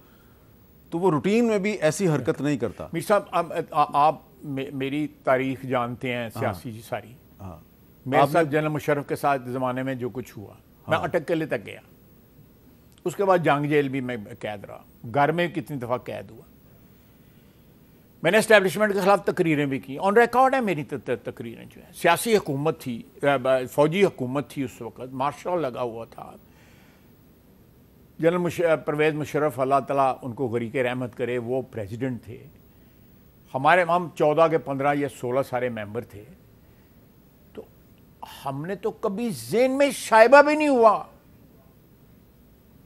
تو وہ روٹین میں بھی ایسی حرکت نہیں کرتا. میر صاحب آپ میری تاریخ جانتے ہیں سیاسی جی ساری. میرے ساتھ جنرل مشرف کے ساتھ زمانے میں جو کچھ ہوا, میں اٹک قلعے تک گیا, اس کے بعد جنگ جیل بھی میں قید رہا, گھر میں کتنی دفعہ قید ہوا. میں نے اسٹیبلشمنٹ کے خلاف تقریریں بھی کی, آن ریکارڈ ہے میری تقریریں جو ہیں. سیاسی حکومت تھی, فوجی حکومت تھی اس وقت, مارشل لگا ہوا تھا. جنرل پرویز مشرف اللہ تعالیٰ ان کو غریق رحمت کرے, وہ پریزیڈنٹ تھے. ہم 14 کے 15 یا 16 سارے ممبر تھے. تو ہم نے تو کبھی ذہن میں شائبہ بھی نہیں ہوا,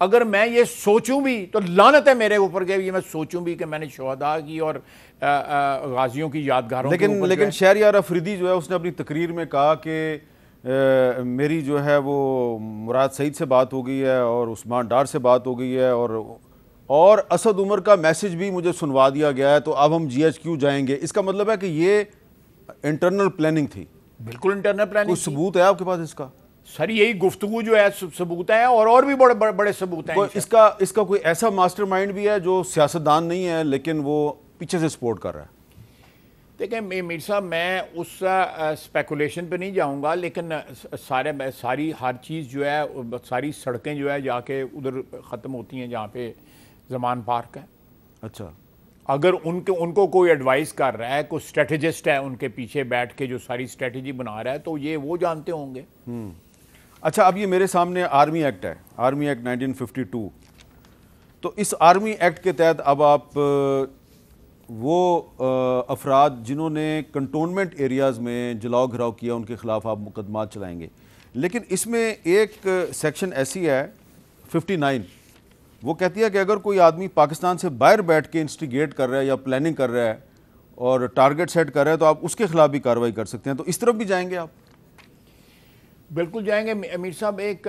اگر میں یہ سوچوں بھی تو لعنت ہے میرے اوپر کہ یہ میں سوچوں بھی کہ میں نے شہداء کی اور غازیوں کی یادگاروں کے اوپر. لیکن شہریار افریدی جو ہے اس نے اپنی تقریر میں کہا کہ میری جو ہے وہ مراد سعید سے بات ہو گئی ہے اور عثمان ڈار سے بات ہو گئی ہے, اور اسد عمر کا میسج بھی مجھے سنوا دیا گیا ہے, تو اب ہم GHQ جائیں گے. اس کا مطلب ہے کہ یہ انٹرنل پلاننگ تھی. بالکل انٹرنل پلاننگ. کوئی ثبوت ہے آپ کے پاس اس کا؟ سر یہی گفتگو جو ہے ثبوت ہے, اور بھی بڑے ثبوت ہیں. اس کا کوئی ایسا ماسٹر مائنڈ بھی ہے جو سیاستدان نہیں ہے لیکن وہ پیچھے سے سپورٹ کر رہا ہے؟ دیکھیں میر صاحب, میں اس اسپیکولیشن پہ نہیں جاؤں گا, لیکن ساری ہر چیز جو ہے, ساری سڑکیں جو ہے جا کے ادھر ختم ہوتی ہیں جہاں پہ زمان پارک ہے. اچھا, اگر ان کو کوئی ایڈوائز کر رہا ہے, کوئی اسٹریٹجسٹ ہے ان کے پیچھے بیٹھ کے جو ساری اسٹریٹجی بنا رہا ہے, تو یہ وہ جانتے ہوں گے. اچھا, اب یہ میرے سامنے آرمی ایکٹ ہے, آرمی ایکٹ 1952. تو اس آرمی ایکٹ کے تحت اب آپ وہ افراد جنہوں نے کنٹونمنٹ ایریاز میں جلاؤ گھراؤ کیا ان کے خلاف آپ مقدمات چلائیں گے, لیکن اس میں ایک سیکشن ایسی ہے 59, وہ کہتی ہے کہ اگر کوئی آدمی پاکستان سے باہر بیٹھ کے انسٹیگیٹ کر رہا ہے یا پلاننگ کر رہا ہے اور ٹارگٹ سیٹ کر رہا ہے تو آپ اس کے خلاف بھی کارروائی کر سکتے ہیں. تو اس طرف بھی جائیں گے آپ؟ بالکل جائیں گے امیر صاحب. ایک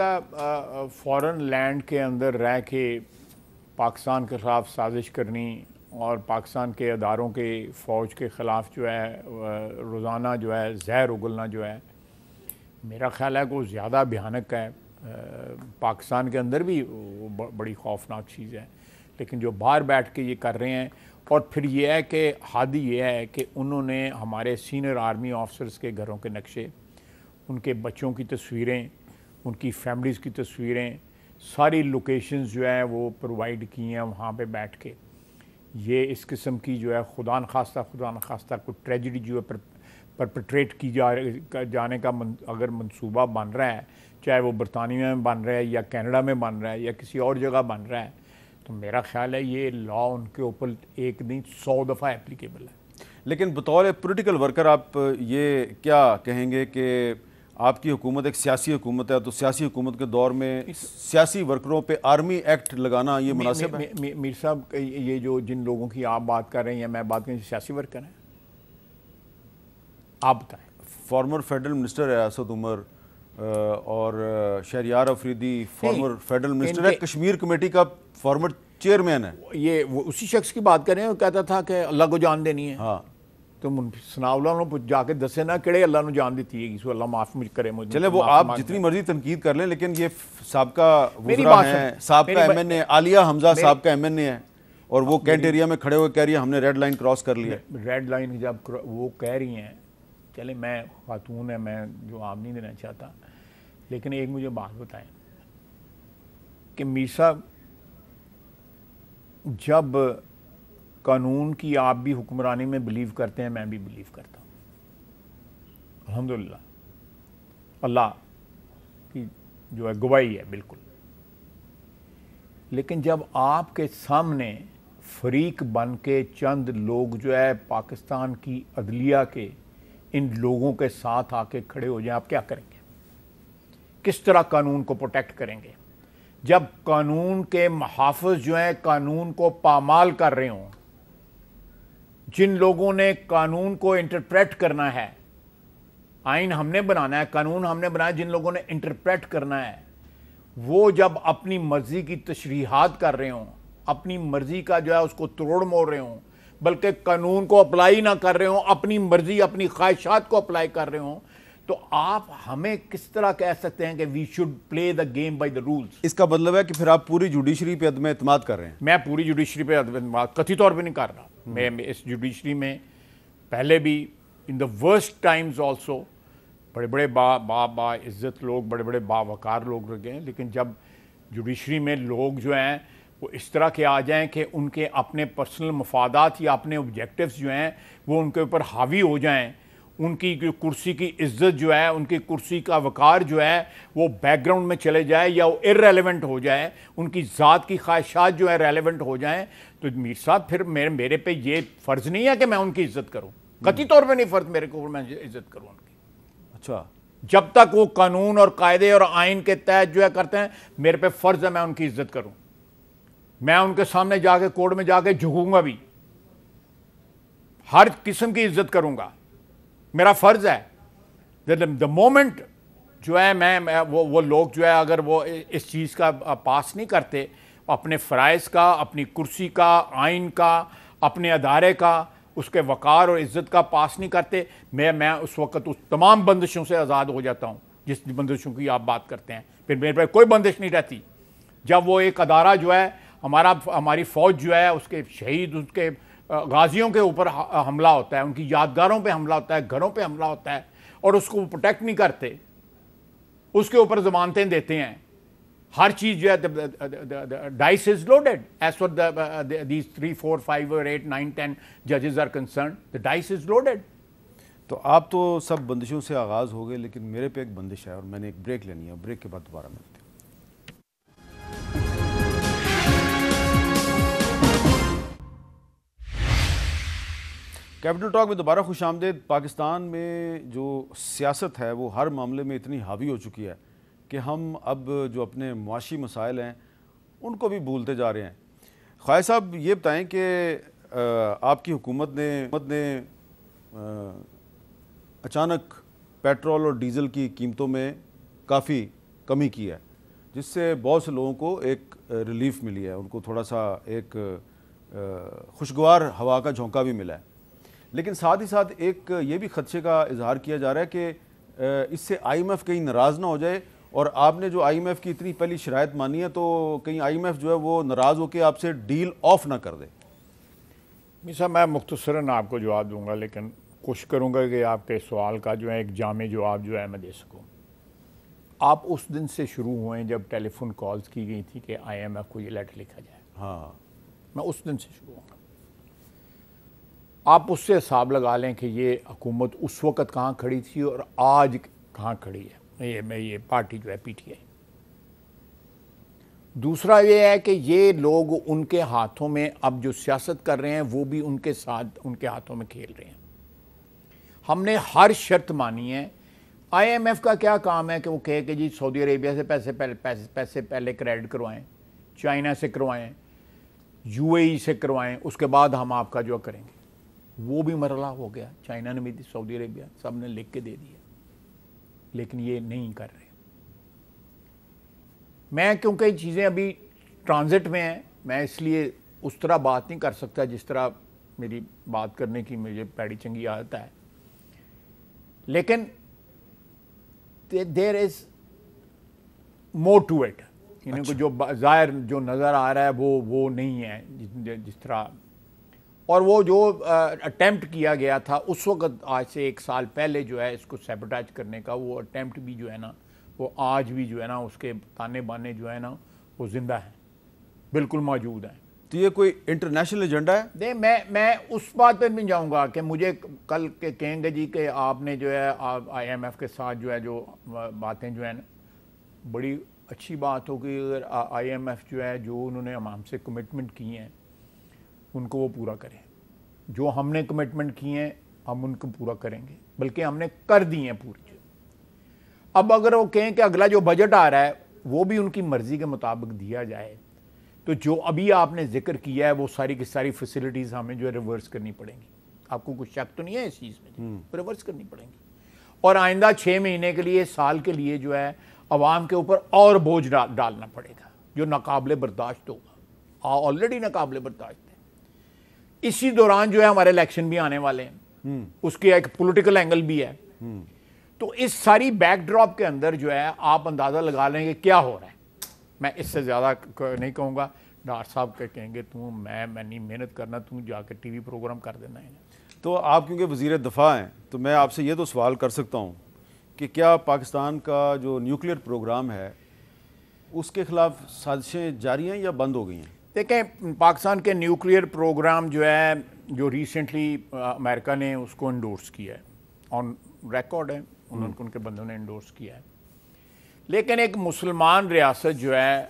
فورن لینڈ کے اندر رہ کے پاکستان کے خلاف سازش کرنی اور پاکستان کے اداروں کے فوج کے خلاف جو ہے روزانہ جو ہے زہر اگلنا جو ہے, میرا خیال ہے کہ وہ زیادہ بھیانک ہے. پاکستان کے اندر بھی بڑی خوفناک چیز ہے, لیکن جو باہر بیٹھ کے یہ کر رہے ہیں. اور پھر یہ ہے کہ حادی یہ ہے کہ انہوں نے ہمارے سینئر آرمی آفیسرز کے گھروں کے نقشے, ان کے بچوں کی تصویریں, ان کی فیملیز کی تصویریں, ساری لوکیشنز جو ہیں وہ پرووائڈ کی ہیں وہاں پہ بیٹھ کے. یہ اس قسم کی جو ہے خدا نخواستہ کوئی ٹریجڈی جو ہے پرپٹریٹ کی جانے کا اگر منصوبہ بن رہا ہے, چاہے وہ برطانیہ میں بن رہا ہے یا کینیڈا میں بن رہا ہے یا کسی اور جگہ بن رہا ہے, تو میرا خیال ہے یہ لا ان کے اوپر ایک نہیں 100 دفعہ اپلیکیبل ہے. لیکن بطور پولیٹیکل ورکر آپ یہ کیا کہیں گے کہ آپ کی حکومت ایک سیاسی حکومت ہے, تو سیاسی حکومت کے دور میں سیاسی ورکروں پہ آرمی ایکٹ لگانا یہ مناسب ہے؟ میر صاحب, یہ جو جن لوگوں کی آپ بات کر رہے ہیں, میں بات کریں سیاسی ورکر ہیں, آپ بتائیں. فارمر فیڈرل منسٹر ہے اسد عمر اور Shehryar Afridi former federal minister ہے, کشمیر کمیٹی کا فارمر چیئرمین ہے. یہ وہ اسی شخص کی بات کر رہے ہیں, وہ کہتا تھا کہ اللہ کو جان دینی ہے. ہاں تو سنا اللہ نے جا کے دسے نا کہڑے اللہ نے جان دیتی ہے, سو اللہ معاف مجھ کرے مجھے. چلے وہ آپ جتنی مرضی تنقید کر لیں, لیکن یہ سابقہ وزراء ہیں, سابقہ ایم این اے عالیہ حمزہ صاحب کا ایم این اے ہے, اور وہ کینٹ ایریا میں کھڑے ہوئے کہہ رہی ہے ہم نے ریڈ لائن کراس کر لی ہے. ریڈ لائن جب وہ کہہ رہی ہیں, چلے میں خاتون ہے, میں جواب نہیں دینا چاہتا, لیکن ایک مجھے بات بتائیں کہ میر صاحب جب قانون کی آپ بھی حکمرانی میں بلیو کرتے ہیں, میں بھی بلیو کرتا ہوں الحمدللہ, اللہ کی جو ہے گواہی ہے بالکل. لیکن جب آپ کے سامنے فریق بن کے چند لوگ جو ہے پاکستان کی عدلیہ کے ان لوگوں کے ساتھ آ کے کھڑے ہو جائیں, آپ کیا کریں گے؟ کس طرح قانون کو پروٹیکٹ کریں گے جب قانون کے محافظ جو ہیں قانون کو پامال کر رہے ہوں؟ جن لوگوں نے قانون کو انٹرپریٹ کرنا ہے, آئین ہم نے بنانا ہے, قانون ہم نے بنایا, جن لوگوں نے انٹرپریٹ کرنا ہے, وہ جب اپنی مرضی کی تشریحات کر رہے ہوں, اپنی مرضی کا جو ہے اس کو توڑ موڑ رہے ہوں, بلکہ قانون کو اپلائی نہ کر رہے ہوں, اپنی مرضی اپنی خواہشات کو اپلائی کر رہے ہوں, تو آپ ہمیں کس طرح کہہ سکتے ہیں کہ we should play the game by the rules? اس کا مطلب ہے کہ پھر آپ پوری جوڈیشری پہ عدم اعتماد کر رہے ہیں. میں پوری جوڈیشری پہ عدم اعتماد قطعی طور پہ نہیں کر رہا. میں اس جوڈیشری میں پہلے بھی ان دا ورسٹ ٹائمز آلسو بڑے بڑے با عزت لوگ, بڑے بڑے باوقار لوگ رہ گئے ہیں, لیکن جب جوڈیشری میں لوگ جو ہیں وہ اس طرح کے آ جائیں کہ ان کے اپنے پرسنل مفادات یا اپنے آبجیکٹیوز جو ہیں وہ ان کے اوپر حاوی ہو جائیں, ان کی کرسی کی عزت جو ہے, ان کی کرسی کا وقار جو ہے وہ بیک گراؤنڈ میں چلے جائے یا وہ ارریلیونٹ ہو جائے, ان کی ذات کی خواہشات جو ہے ریلیونٹ ہو جائیں, تو میر صاحب پھر میرے پہ یہ فرض نہیں ہے کہ میں ان کی عزت کروں. قطعی طور پہ نہیں فرض میرے کو میں عزت کروں ان کی. اچھا, جب تک وہ قانون اور قاعدے اور آئین کے تحت جو ہے کرتے ہیں, میرے پہ فرض ہے میں ان کی عزت کروں. میں ان کے سامنے جا کے کورٹ میں جا کے جھکوں گا بھی, ہر قسم کی عزت کروں گا, میرا فرض ہے. دا مومنٹ جو ہے میں وہ لوگ جو ہے اگر وہ اس چیز کا پاس نہیں کرتے, اپنے فرائض کا, اپنی کرسی کا, آئین کا, اپنے ادارے کا, اس کے وقار اور عزت کا پاس نہیں کرتے, میں اس وقت اس تمام بندشوں سے آزاد ہو جاتا ہوں جس بندشوں کی آپ بات کرتے ہیں. پھر میرے پہ کوئی بندش نہیں رہتی. جب وہ ایک ادارہ جو ہے ہماری فوج جو ہے اس کے شہید, اس کے غازیوں کے اوپر حملہ ہوتا ہے, ان کی یادگاروں پہ حملہ ہوتا ہے, گھروں پہ حملہ ہوتا ہے, اور اس کو پروٹیکٹ نہیں کرتے, اس کے اوپر ضمانتیں دیتے ہیں, ہر چیز جو ہے dice is loaded as far these 3 4 5 اور 8 9 10 ججز are concerned, the dice is loaded. تو آپ تو سب بندشوں سے آغاز ہو گئے, لیکن میرے پہ ایک بندش ہے اور میں نے ایک بریک لینی ہے, بریک کے بعد دوبارہ ملتے ہیں. کیپٹل ٹاک میں دوبارہ خوش آمدید. پاکستان میں جو سیاست ہے وہ ہر معاملے میں اتنی حاوی ہو چکی ہے کہ ہم اب جو اپنے معاشی مسائل ہیں ان کو بھی بھولتے جا رہے ہیں. خواجہ صاحب یہ بتائیں کہ آپ کی حکومت نے اچانک پیٹرول اور ڈیزل کی قیمتوں میں کافی کمی کی ہے, جس سے بہت سے لوگوں کو ایک ریلیف ملی ہے, ان کو تھوڑا سا ایک خوشگوار ہوا کا جھونکا بھی ملا ہے. لیکن ساتھ ہی ساتھ ایک یہ بھی خدشے کا اظہار کیا جا رہا ہے کہ اس سے آئی ایم ایف کہیں ناراض نہ ہو جائے, اور آپ نے جو آئی ایم ایف کی اتنی پہلی شرائط مانی ہے تو کہیں آئی ایم ایف جو ہے وہ ناراض ہو کے آپ سے ڈیل آف نہ کر دے. صاحب میں مختصراً آپ کو جواب دوں گا, لیکن کوشش کروں گا کہ آپ کے سوال کا جو ہے ایک جامع جواب جو ہے میں دے سکوں. آپ اس دن سے شروع ہوئے جب ٹیلی فون کالز کی گئی تھی کہ آئی ایم ایف کو یہ لیٹر لکھا جائے. ہاں, میں اس دن سے شروع ہوں گا. آپ اس سے حساب لگا لیں کہ یہ حکومت اس وقت کہاں کھڑی تھی اور آج کہاں کھڑی ہے یہ پارٹی جو ہے پی ٹی آئی. دوسرا یہ ہے کہ یہ لوگ ان کے ہاتھوں میں اب جو سیاست کر رہے ہیں وہ بھی ان کے ساتھ ان کے ہاتھوں میں کھیل رہے ہیں. ہم نے ہر شرط مانی ہے. آئی ایم ایف کا کیا کام ہے کہ وہ کہے کہ جی سعودی عربیہ سے پیسے پہلے کریڈٹ کروائیں, چائنا سے کروائیں, یو اے ای سے کروائیں, اس کے بعد ہم آپ کا جو کریں گے. وہ بھی مرحلہ ہو گیا، چائنا نے بھی دی، سعودی عربیہ سب نے لکھ کے دے دیا، لیکن یہ نہیں کر رہے۔ میں کیونکہ یہ چیزیں ابھی ٹرانزٹ میں ہیں، میں اس لیے اس طرح بات نہیں کر سکتا جس طرح میری بات کرنے کی مجھے پیڑی چنگی عادت ہے، لیکن دیر از مور ٹو اٹ، یعنی کہ جو ظاہر جو نظر آ رہا ہے وہ نہیں ہے جس طرح، اور وہ جو اٹیمپٹ کیا گیا تھا اس وقت آج سے 1 سال پہلے جو ہے اس کو سیبوٹیج کرنے کا، وہ اٹیمپٹ بھی جو ہے نا وہ آج بھی جو ہے نا اس کے تانے بانے جو ہے نا وہ زندہ ہیں، بالکل موجود ہیں۔ تو یہ کوئی انٹرنیشنل ایجنڈا ہے؟ میں اس بات پہ نہیں جاؤں گا کہ مجھے کل کے کہیں گے جی کہ آپ نے جو ہے آئی ایم ایف کے ساتھ جو ہے جو باتیں جو ہیں نا، بڑی اچھی بات ہوگی اگر آئی ایم ایف جو ہے جو انہوں نے ہم سے کمٹمنٹ کی ہیں ان کو وہ پورا کریں، جو ہم نے کمٹمنٹ کی ہیں ہم ان کو پورا کریں گے، بلکہ ہم نے کر دی ہیں پوری۔ اب اگر وہ کہیں کہ اگلا جو بجٹ آ رہا ہے وہ بھی ان کی مرضی کے مطابق دیا جائے، تو جو ابھی آپ نے ذکر کیا ہے وہ ساری کی ساری فیسلٹیز ہمیں جو ہے ریورس کرنی پڑیں گی۔ آپ کو کچھ شک تو نہیں ہے اس چیز میں؟ ریورس کرنی پڑیں گی، اور آئندہ 6 مہینے کے لیے، سال کے لیے جو ہے عوام کے اوپر اور بوجھ ڈالنا پڑے گا جو ناقابل برداشت ہوگا، آلریڈی ناقابل برداشت ہے۔ اسی دوران جو ہے ہمارے الیکشن بھی آنے والے ہیں، اس کی ایک پولیٹیکل اینگل بھی ہے، تو اس ساری بیک ڈراپ کے اندر جو ہے آپ اندازہ لگا لیں گے کیا ہو رہا ہے۔ میں اس سے زیادہ نہیں کہوں گا، ڈاکٹر صاحب کہیں گے میں نہیں محنت کرنا، جا کے ٹی وی پروگرام کر دینا ہے۔ تو آپ کیونکہ وزیر دفاع ہیں تو میں آپ سے یہ تو سوال کر سکتا ہوں کہ کیا پاکستان کا جو نیوکلیئر پروگرام ہے اس کے خلاف سازشیں جاری ہیں یا بند ہو گئی ہیں؟ دیکھیں، پاکستان کے نیوکلیئر پروگرام جو ہے جو ریسنٹلی امریکہ نے اس کو انڈورس کیا ہے، آن ریکارڈ ہے، ان کے بندوں نے انڈورس کیا ہے، لیکن ایک مسلمان ریاست جو ہے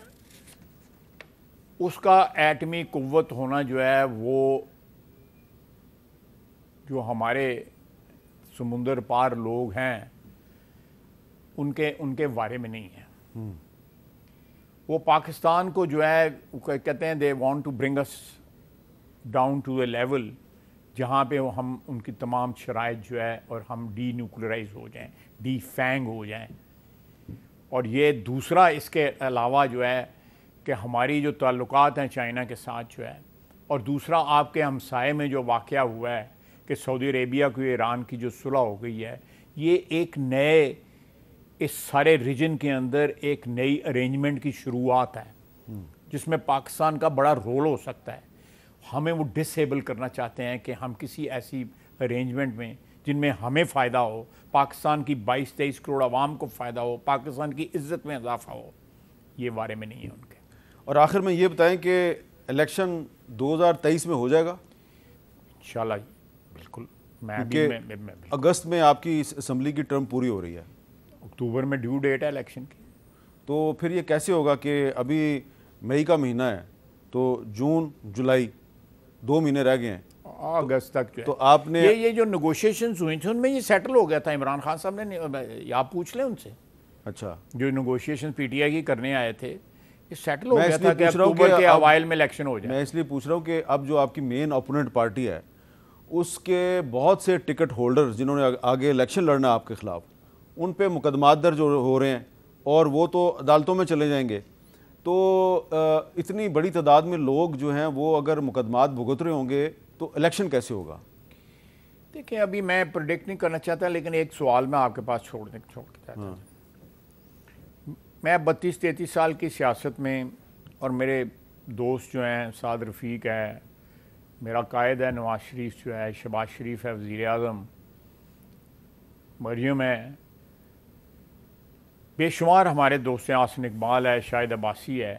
اس کا ایٹمی قوت ہونا جو ہے وہ جو ہمارے سمندر پار لوگ ہیں ان کے بارے میں نہیں ہے۔ وہ پاکستان کو جو ہے کہتے ہیں they want to bring us down to a level جہاں پہ ہم ان کی تمام شرائط جو ہے اور ہم ڈی نیوکلرائز ہو جائیں، ڈی فینگ ہو جائیں۔ اور یہ دوسرا اس کے علاوہ جو ہے کہ ہماری جو تعلقات ہیں چائنا کے ساتھ جو ہے، اور دوسرا آپ کے ہمسائے میں جو واقعہ ہوا ہے کہ سعودی عربیہ کو ایران کی جو صلح ہو گئی ہے، یہ ایک نئے اس سارے ریجن کے اندر ایک نئی ارینجمنٹ کی شروعات ہے جس میں پاکستان کا بڑا رول ہو سکتا ہے۔ ہمیں وہ ڈسیبل کرنا چاہتے ہیں کہ ہم کسی ایسی ارینجمنٹ میں جن میں ہمیں فائدہ ہو، پاکستان کی 22-23 کروڑ عوام کو فائدہ ہو، پاکستان کی عزت میں اضافہ ہو، یہ بارے میں نہیں ہے ان کے۔ اور آخر میں یہ بتائیں کہ الیکشن 2023 میں ہو جائے گا؟ انشاءاللہ بالکل۔ میں اگست میں آپ کی اسمبلی کی ٹرم پوری ہو رہی ہے، اکتوبر میں ڈیو ڈیٹ ہے الیکشن کی، تو پھر یہ کیسے ہوگا کہ ابھی مئی کا مہینہ ہے تو جون جولائی 2 مہینے رہ گئے ہیں، اگست تک جو ہے تو آپ نے یہ جو نیگوشیشنز ہوئی تھیں ان میں یہ سیٹل ہو گیا تھا۔ عمران خان صاحب نے، آپ پوچھ لیں ان سے، اچھا جو نیگوشیشن پی ٹی آئی کی کرنے آئے تھے، یہ سیٹل ہو گیا تھا کہ اکتوبر کے اوائل میں الیکشن ہو جائے۔ میں اس لیے پوچھ رہا ہوں کہ اب جو آپ کی مین اپوننٹ پارٹی ہے اس کے بہت سے ٹکٹ ہولڈر جنہوں نے آگے الیکشن لڑنا آپ کے خلاف، ان پہ مقدمات درج ہو رہے ہیں اور وہ تو عدالتوں میں چلے جائیں گے، تو اتنی بڑی تعداد میں لوگ جو ہیں وہ اگر مقدمات بھگت رہے ہوں گے تو الیکشن کیسے ہوگا؟ دیکھیں، ابھی میں پریڈکٹ نہیں کرنا چاہتا، لیکن ایک سوال میں آپ کے پاس چھوڑ کے چاہتا ہوں۔ میں 32-33 سال کی سیاست میں، اور میرے دوست جو ہیں سعد رفیق ہے، میرا قائد ہے نواز شریف جو ہے، شہباز شریف ہے وزیر اعظم، مریم ہے، بے شمار ہمارے دوست ہیں، آسن اقبال ہے، شاہد عباسی ہے۔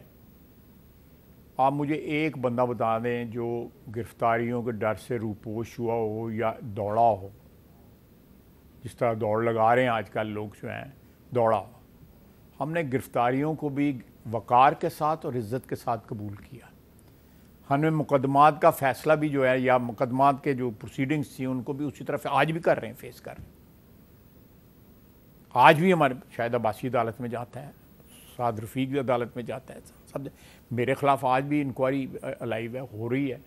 آپ مجھے ایک بندہ بتا دیں جو گرفتاریوں کے ڈر سے روپوش ہوا ہو یا دوڑا ہو، جس طرح دوڑ لگا رہے ہیں آج کل لوگ جو ہیں، دوڑا ہو۔ ہم نے گرفتاریوں کو بھی وقار کے ساتھ اور عزت کے ساتھ قبول کیا۔ ہم نے مقدمات کا فیصلہ بھی جو ہے یا مقدمات کے جو پروسیڈنگز تھیں ان کو بھی اسی طرح آج بھی کر رہے ہیں، فیس کر رہے ہیں۔ آج بھی ہمارے شاہد عباسی عدالت میں جاتا ہے، سعد رفیق بھی عدالت میں جاتا ہے، سب میرے خلاف آج بھی انکوائری الائیو ہے، ہو رہی ہے۔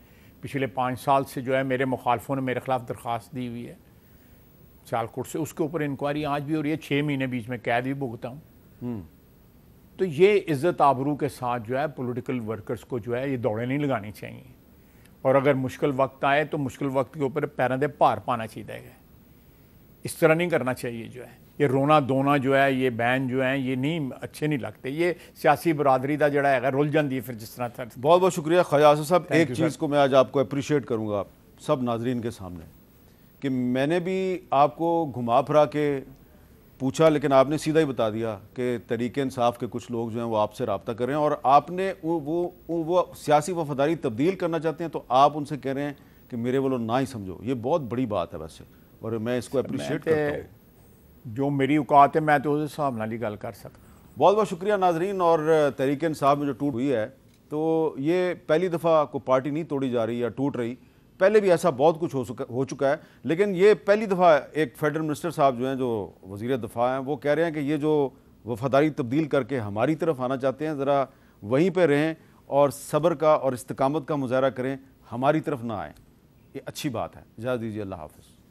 پچھلے 5 سال سے جو ہے میرے مخالفوں نے میرے خلاف درخواست دی ہوئی ہے سیالکوٹ سے، اس کے اوپر انکوائری آج بھی ہو رہی ہے، 6 مہینے بیچ میں قید بھی بھگتا ہوں۔ تو یہ عزت آبرو کے ساتھ جو ہے پولیٹیکل ورکرز کو جو ہے یہ دوڑیں نہیں لگانی چاہیے، اور اگر مشکل وقت آئے تو مشکل وقت کے اوپر پیروں دے پار پانا چاہیے گا، اس طرح نہیں کرنا چاہیے۔ جو ہے یہ رونا دونا جو ہے، یہ بین جو ہیں، یہ نہیں اچھے نہیں لگتے، یہ سیاسی برادری دا جڑا ہے رل جاندی ہے پھر جس طرح۔ بہت بہت شکریہ خواجہ آصف صاحب۔ ایک چیز کو میں آج آپ کو اپریشیٹ کروں گا سب ناظرین کے سامنے، کہ میں نے بھی آپ کو گھما پھرا کے پوچھا، لیکن آپ نے سیدھا ہی بتا دیا کہ تحریک انصاف کے کچھ لوگ جو ہیں وہ آپ سے رابطہ کر رہے ہیں، اور آپ نے وہ سیاسی وفاداری تبدیل کرنا چاہتے ہیں، تو آپ ان سے کہہ رہے ہیں کہ میرے والوں نہ ہی سمجھو۔ یہ بہت بڑی بات ہے ویسے، اور میں اس کو اپریشیٹ کرتا ہوں۔ جو میری اوقات ہے میں تو اس حساب نال ہی گل کر سکتا۔ بہت بہت شکریہ ناظرین۔ اور تحریک انصاف میں جو ٹوٹ ہوئی ہے، تو یہ پہلی دفعہ کو پارٹی نہیں توڑی جا رہی یا ٹوٹ رہی، پہلے بھی ایسا بہت کچھ ہو چکا ہے، لیکن یہ پہلی دفعہ ایک فیڈرل منسٹر صاحب جو ہیں، جو وزیر دفاع ہیں، وہ کہہ رہے ہیں کہ یہ جو وفاداری تبدیل کر کے ہماری طرف آنا چاہتے ہیں، ذرا وہیں پہ رہیں اور صبر کا اور استقامت کا مظاہرہ کریں، ہماری طرف نہ آئیں۔ یہ اچھی بات ہے۔ اجازت دیجیے، اللہ حافظ۔